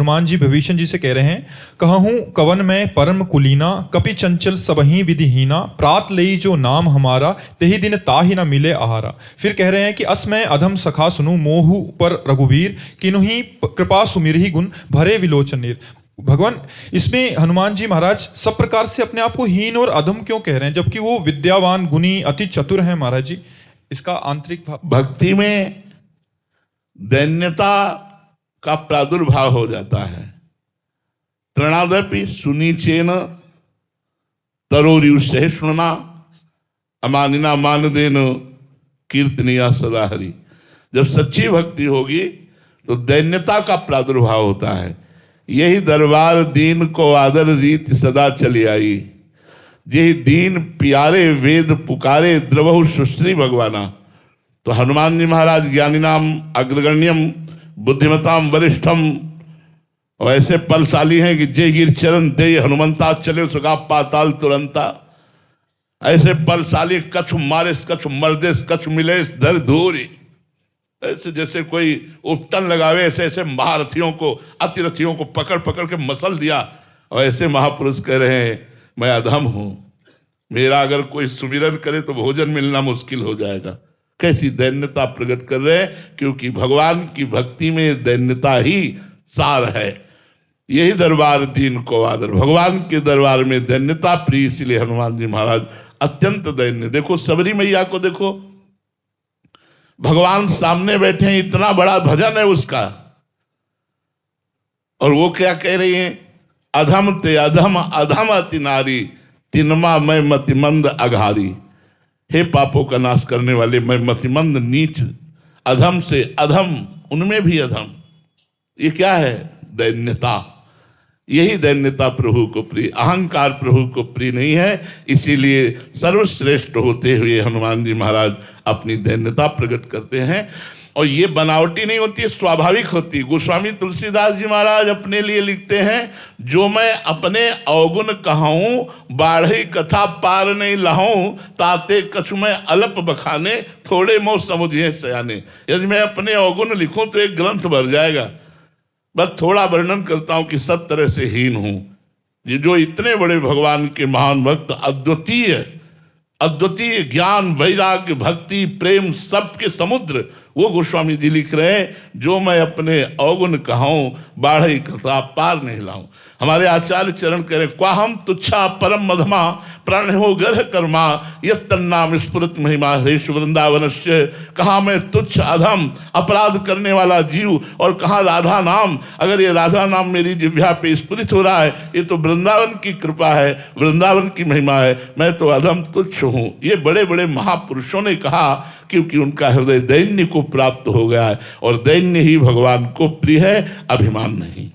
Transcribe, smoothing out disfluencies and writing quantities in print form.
हनुमान जी विभीषण जी से कह रहे हैं, कहूँ कवन में परम कुलीना, कपि चंचल सबही विधिहीना, प्रात लेई जो नाम हमारा, तेहि दिन ताहि न मिले आहारा। फिर कह रहे हैं कि अस मैं अधम सखा सुनु, मोहु पर रघुवीर, किन्हीं कृपा सुमिरहि गुण, भरे विलोचन नीर। भगवान इसमें हनुमान जी महाराज सब प्रकार से अपने आप को हीन और अधम क्यों कह रहे हैं, जबकि वो विद्यावान, गुणी, अति चतुर हैं महाराज जी? इसका आंतरिक भाव। भक्ति में दैन्यता का प्रादुर्भाव हो जाता है। तृणादपि सुनीचेन तरोरिव सहिष्णुना, अमानिना मानदेन कीर्तनिया सदा हरि। जब सच्ची भक्ति होगी तो दैन्यता का प्रादुर्भाव होता है। यही दरबार दीन को आदर रीत सदा चली आई, यही दीन प्यारे वेद पुकारे, द्रवहु सुश्री भगवाना। तो हनुमान जी महाराज ज्ञानीनाम अग्रगण्यम बुद्धिमताम वरिष्ठम, और ऐसे पलशाली हैं कि जय गिर चरण दे हनुमंता, चले सुगा पाताल तुरंता। ऐसे पलशाली, कछु मारिस कछु मर्दिस, कछु मिलेस धर धूरी। ऐसे जैसे कोई उपटन लगावे, ऐसे ऐसे महारथियों को, अतिरथियों को पकड़ पकड़ के मसल दिया। और ऐसे महापुरुष कह रहे हैं मैं अधम हूं, मेरा अगर कोई सुमिरन करे तो भोजन मिलना मुश्किल हो जाएगा। कैसी दैन्यता प्रकट कर रहे हैं, क्योंकि भगवान की भक्ति में दैन्यता ही सार है। यही दरबार दीन को आदर, भगवान के दरबार में दैन्यता प्रिय, इसलिए हनुमान जी महाराज अत्यंत दैन्य। देखो सबरी मैया को देखो, भगवान सामने बैठे हैं, इतना बड़ा भजन है उसका, और वो क्या कह रही हैं, अधम ते अधम अधम अति नारी, तिनमा मैं मतिमंद अघारी। हे पापों का नाश करने वाले, मैं मतिमंद नीच, अधम से अधम, उनमें भी अधम। ये क्या है? दैन्यता। यही दैन्यता प्रभु को प्रिय, अहंकार प्रभु को प्रिय नहीं है। इसीलिए सर्वश्रेष्ठ होते हुए हनुमान जी महाराज अपनी दैन्यता प्रकट करते हैं। और ये बनावटी नहीं होती है, स्वाभाविक होती है। गोस्वामी तुलसीदास जी महाराज अपने लिए लिखते हैं, जो मैं अपने अवगुण कहाऊं, बाढ़ी कथा पार नहीं लहाऊं, ताते कछु मैं अलप बखाने, थोड़े मोह समुझिए सयाने। यदि मैं अपने अवगुण लिखूं तो एक ग्रंथ भर जाएगा। बस थोड़ा वर्णन करता हूं कि सब तरह से हीन हूं। ये जो इतने बड़े भगवान के महान भक्त, अद्वितीय ज्ञान, वैराग्य, भक्ति, प्रेम, सबके समुद्र, वो गोस्वामी जी लिख रहे हैं, जो मैं अपने अवगुण कहाऊं, बाढ़ई कथा पार नहीं लाऊं। हमारे आचार्य चरण कह रहे, क्वा हम तुच्छा परम मधमा, प्राण हो गर्ह कर्मा, यत्तन्नाम स्फुरत महिमा हेश वृंदावनस्य। कहाँ मैं तुच्छ अधम अपराध करने वाला जीव, और कहाँ राधा नाम। अगर ये राधा नाम मेरी जिह्वा पे स्फुरित हो रहा है, ये तो वृंदावन की कृपा है, वृंदावन की महिमा है। मैं तो अधम तुच्छ हूँ। ये बड़े बड़े महापुरुषों ने कहा, क्योंकि उनका हृदय दैन्य को प्राप्त हो गया है, और दैन्य ही भगवान को प्रिय है, अभिमान नहीं।